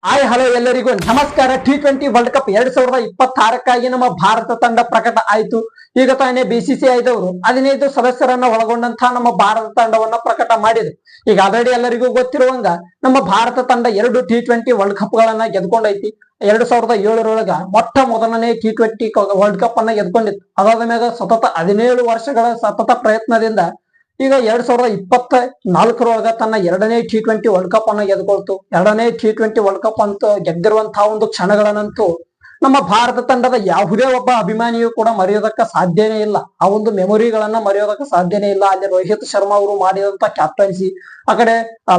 Hi hello ಎಲ್ಲರಿಗೂ ನಮಸ್ಕಾರ. T20 world cup 2026ಕ್ಕಾಗಿ ನಮ್ಮ ಭಾರತ ತಂಡ ಪ್ರಕಟ ಆಯಿತು. ಈಗ ತಾನೇ BCCIದವರು 15 ಸದಸ್ಯರನ್ನ ಒಳಗೊಂಡಂತಹ ನಮ್ಮ ಭಾರತ ತಂಡವನ್ನ ಪ್ರಕಟ ಮಾಡಿದ್ರು. ಈಗ ಆಲ್ರೆಡಿ ಎಲ್ಲರಿಗೂ ಗೊತ್ತಿರುವಂಗ ನಮ್ಮ ಭಾರತ ತಂಡ 2 T20 ವರ್ಲ್ಡ್ ಕಪ್ ಗಳನ್ನ ಗೆದ್ಕೊಂಡೈತಿ. 2007 ಮೊಟ್ಟ ಮೊದಲನೇ T20 ವರ್ಲ್ಡ್ ಕಪ್ ಅನ್ನ ಗೆದ್ಕೊಂಡಿತ್ತು. ಅದಾದ ಮೇಲೆ ಸತತ 17 ವರ್ಷಗಳ ಸತತ ಪ್ರಯತ್ನದಿಂದ ಈಗ 2024 ತನ್ನ ಎರಡನೇ T20 ವರ್ಲ್ಡ್ ಕಪ್ ಅನ್ನ ಗೆದ್ಕೊಳ್ತು. ಎರಡನೇ T20 ವರ್ಲ್ಡ್ ಕಪ್ ಅಂತ ಗೆದ್ದಿರುವಂತಹ ಒಂದು ಕ್ಷಣಗಳನ್ನಂತೂ ನಮ್ಮ ಭಾರತ ತಂಡದ ಯಾವುದೇ ಒಬ್ಬ ಅಭಿಮಾನಿಯು ಕೂಡ ಮರೆಯೋದಕ್ಕ ಸಾಧ್ಯನೇ ಇಲ್ಲ. ಆ ಒಂದು ಮೆಮೊರಿಗಳನ್ನ ಮರೆಯೋದಕ್ಕೆ ಸಾಧ್ಯನೇ ಇಲ್ಲ. ಅಲ್ಲಿ ರೋಹಿತ್ ಶರ್ಮಾ ಅವರು ಮಾಡಿದಂತ ಕ್ಯಾಪ್ಟನ್ಸಿ, ಆ ಕಡೆ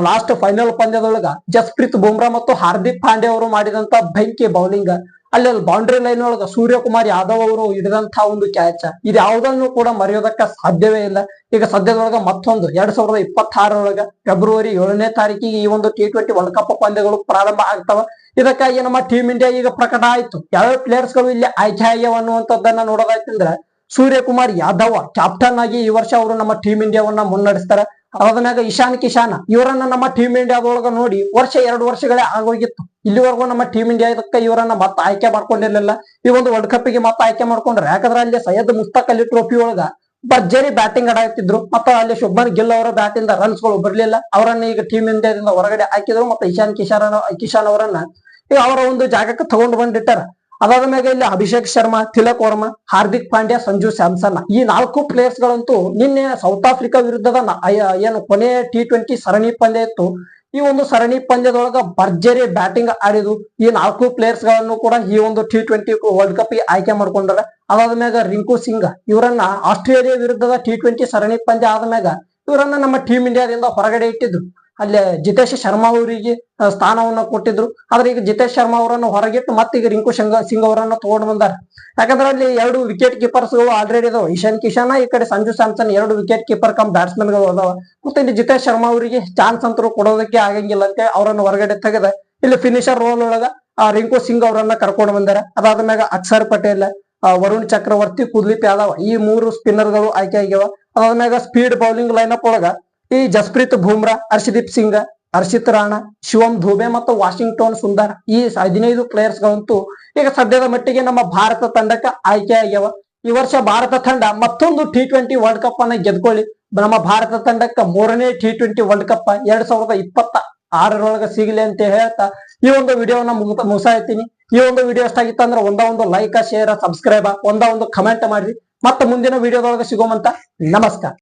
ಲಾಸ್ಟ್ ಫೈನಲ್ ಪಂದ್ಯದೊಳಗ ಜಸ್ಪ್ರೀತ್ ಬುಮ್ರಾ ಮತ್ತು ಹಾರ್ದಿಕ್ ಪಾಂಡ್ಯ ಅವರು ಮಾಡಿದಂತ ಬೆಂಕಿ ಬೌಲಿಂಗ್, ಅಲ್ಲಿ ಬೌಂಡ್ರಿ ಲೈನ್ ಒಳಗ ಸೂರ್ಯಕುಮಾರ್ ಯಾದವ್ ಅವರು ಹಿಡಿದಂತಹ ಒಂದು ಕ್ಯಾಚ್, ಇದು ಯಾವುದನ್ನು ಕೂಡ ಮರೆಯೋದಕ್ಕ ಸಾಧ್ಯವೇ ಇಲ್ಲ. ಈಗ ಸದ್ಯದೊಳಗ ಮತ್ತೊಂದು 2026 ಫೆಬ್ರವರಿ 7ನೇ ತಾರೀಕಿಗೆ ಈ ಒಂದು T20 ವರ್ಲ್ಡ್ ಕಪ್ ಪಂದ್ಯಗಳು ಪ್ರಾರಂಭ ಆಗ್ತಾವ. ಇದಕ್ಕಾಗಿ ನಮ್ಮ ಟೀಮ್ ಇಂಡಿಯಾ ಈಗ ಪ್ರಕಟ ಆಯ್ತು. ಯಾವ್ಯಾವ ಪ್ಲೇಯರ್ಸ್ ಗಳು ಇಲ್ಲಿ ಆಯ್ಕೆ ಆಗ್ಯಾವ ಅನ್ನುವಂಥದ್ದನ್ನ ನೋಡೋದಾಯ್ತಂದ್ರ, ಸೂರ್ಯಕುಮಾರ್ ಯಾದವ್ ಕ್ಯಾಪ್ಟನ್ ಆಗಿ ಈ ವರ್ಷ ಅವರು ನಮ್ಮ ಟೀಮ್ ಇಂಡಿಯಾವನ್ನ ಮುನ್ನಡೆಸ್ತಾರ. ಅದಾದ್ಮ್ಯಾಗ ಇಶಾನ್ ಕಿಶಾನ್ ಇವರನ್ನ ನಮ್ಮ ಟೀಮ್ ಇಂಡಿಯಾದೊಳಗ ನೋಡಿ 2 ವರ್ಷಗಳೇ ಆಗೋಗಿತ್ತು. ಇಲ್ಲಿವರೆಗೂ ನಮ್ಮ ಟೀಮ್ ಇಂಡಿಯಾ ಇದಕ್ಕೆ ಇವರನ್ನ ಮತ್ತೆ ಆಯ್ಕೆ ಮಾಡ್ಕೊಂಡಿರ್ಲಿಲ್ಲ. ಈ ಒಂದು ವರ್ಲ್ಡ್ ಕಪ್ ಗೆ ಮತ್ತೆ ಆಯ್ಕೆ ಮಾಡ್ಕೊಂಡ್ರೆ, ಯಾಕಂದ್ರೆ ಅಲ್ಲಿ ಸೈಯದ್ ಮುಸ್ತಕ್ ಅಲಿ ಟ್ರೋಫಿ ಒಳಗ ಭರ್ಜರಿ ಬ್ಯಾಟಿಂಗ್ ಆಡಾಕ್ತಿದ್ರು. ಮತ್ತೆ ಅಲ್ಲಿ ಶುಭ್ಮನ್ ಗಿಲ್ ಅವರ ಬ್ಯಾಟ್ ಇಂದ ರನ್ಸ್ ಗಳು ಬರ್ಲಿಲ್ಲ. ಅವರನ್ನ ಈಗ ಟೀಮ್ ಇಂಡಿಯಾದಿಂದ ಹೊರಗಡೆ ಹಾಕಿದ್ರು. ಮತ್ತೆ ಇಶಾನ್ ಕಿಶಾನ್ ಅವರನ್ನ ಈಗ ಅವರ ಒಂದು ಜಾಗಕ್ಕೆ ತಗೊಂಡು ಬಂದಿಟ್ಟಾರ. ಅದಾದ ಮೇಲೆ ಇಲ್ಲಿ ಅಭಿಷೇಕ್ ಶರ್ಮಾ, ತಿಲಕ್ ವರ್ಮಾ, ಹಾರ್ದಿಕ್ ಪಾಂಡ್ಯ, ಸಂಜು ಸ್ಯಾಮ್ಸನ್ ಈ 4 ಪ್ಲೇಯರ್ಸ್ ಗಳಂತೂ ನಿನ್ನೆ ಸೌತ್ ಆಫ್ರಿಕಾ ವಿರುದ್ಧದ ಏನು ಕೊನೆ T20 ಸರಣಿ ಪಂದ್ಯ ಇತ್ತು, ಈ ಒಂದು ಸರಣಿ ಪಂದ್ಯದೊಳಗ ಭರ್ಜರಿ ಬ್ಯಾಟಿಂಗ್ ಆಡಿದ್ರು. ಈ 4 ಪ್ಲೇಯರ್ಸ್ ಗಳನ್ನು ಕೂಡ ಈ ಒಂದು T20 ವರ್ಲ್ಡ್ ಕಪ್ ಗೆ ಆಯ್ಕೆ ಮಾಡ್ಕೊಂಡಾರ. ಅದಾದ್ಮ್ಯಾಗ ರಿಂಕು ಸಿಂಗ್ ಇವರನ್ನ ಆಸ್ಟ್ರೇಲಿಯಾ ವಿರುದ್ಧದ T20 ಸರಣಿ ಪಂದ್ಯ ಆದ್ಮ್ಯಾಗ ಇವರನ್ನ ನಮ್ಮ ಟೀಮ್ ಇಂಡಿಯಾದಿಂದ ಹೊರಗಡೆ ಇಟ್ಟಿದ್ರು. ಅಲ್ಲೇ ಜಿತೇಶ್ ಶರ್ಮಾ ಅವರಿಗೆ ಸ್ಥಾನವನ್ನ ಕೊಟ್ಟಿದ್ರು. ಆದ್ರೆ ಈಗ ಜಿತೇಶ್ ಶರ್ಮಾ ಅವರನ್ನು ಹೊರಗಿಟ್ಟು ಮತ್ತೆ ಈಗ ರಿಂಕು ಸಿಂಗ್ ಅವರನ್ನ ತಗೊಂಡು ಬಂದಾರ. ಯಾಕಂದ್ರೆ ಅಲ್ಲಿ 2 ವಿಕೆಟ್ ಕೀಪರ್ಸ್ ಗಳು ಆಲ್ರೆಡಿ ಇದಾವ. ಇಶಾನ್ ಕಿಶಾನ್, ಈ ಕಡೆ Sanju Samson 2 wicket keeper come batsman ಗಳು ಅದಾವ. ಮತ್ತೆ ಇಲ್ಲಿ ಜಿತೇಶ್ ಶರ್ಮಾ ಅವರಿಗೆ ಚಾನ್ಸ್ ಅಂತರೂ ಕೊಡೋದಕ್ಕೆ ಆಗಂಗಿಲ್ಲ ಅಂತ ಅವರನ್ನು ಹೊರಗಡೆ ತೆಗೆದ ಇಲ್ಲಿ ಫಿನಿಶರ್ ರೋಲ್ ಒಳಗ ರಿಂಕು ಸಿಂಗ್ ಅವರನ್ನ ಕರ್ಕೊಂಡು ಬಂದಾರ. ಅದಾದ್ಮ್ಯಾಗ ಅಕ್ಷರ್ ಪಟೇಲ್, ವರುಣ್ ಚಕ್ರವರ್ತಿ, ಕುಲ್ದೀಪ್ ಯಾದವ್ ಈ 3 ಸ್ಪಿನ್ನರ್ ಗಳು ಆಯ್ಕೆ ಆಗ್ಯಾವ. ಅದಾದ್ಮ್ಯಾಗ ಸ್ಪೀಡ್ ಬೌಲಿಂಗ್ ಲೈನ್ ಅಪ್ ಒಳಗ ಈ ಜಸ್ಪ್ರೀತ್ ಬುಮ್ರಾ, ಹರ್ಷದೀಪ್ ಸಿಂಗ್, ಹರ್ಷಿತ್ ರಾಣಾ, ಶಿವಮ್ ಧೂಬೆ ಮತ್ತು ವಾಷಿಂಗ್ಟನ್ ಸುಂದರ್ ಈ 15 ಪ್ಲೇಯರ್ಸ್ ಗಳಂತೂ ಈಗ ಸದ್ಯದ ಮಟ್ಟಿಗೆ ನಮ್ಮ ಭಾರತ ತಂಡಕ್ಕೆ ಆಯ್ಕೆ ಆಗ್ಯಾವ. ಈ ವರ್ಷ ಭಾರತ ತಂಡ ಮತ್ತೊಂದು T20 ವರ್ಲ್ಡ್ ಕಪ್ ಅನ್ನ ಗೆದ್ಕೊಳ್ಳಿ. ನಮ್ಮ ಭಾರತ ತಂಡಕ್ಕೆ 3ನೇ T20 ವರ್ಲ್ಡ್ ಕಪ್ 2026 ಸಿಗಲಿ ಅಂತ ಹೇಳ್ತಾ ಈ ಒಂದು ವಿಡಿಯೋನ ಮುಗಿಸಾಯ್ತೀನಿ. ಈ ಒಂದು ವಿಡಿಯೋ ಇಷ್ಟ ಆಗಿತ್ತು ಅಂದ್ರೆ ಒಂದು ಲೈಕ್, ಶೇರ್, ಸಬ್ಸ್ಕ್ರೈಬ್, ಒಂದು ಕಮೆಂಟ್ ಮಾಡ್ರಿ. ಮತ್ತೆ ಮುಂದಿನ ವಿಡಿಯೋದೊಳಗೆ ಸಿಗೋಮಂತ. ನಮಸ್ಕಾರ.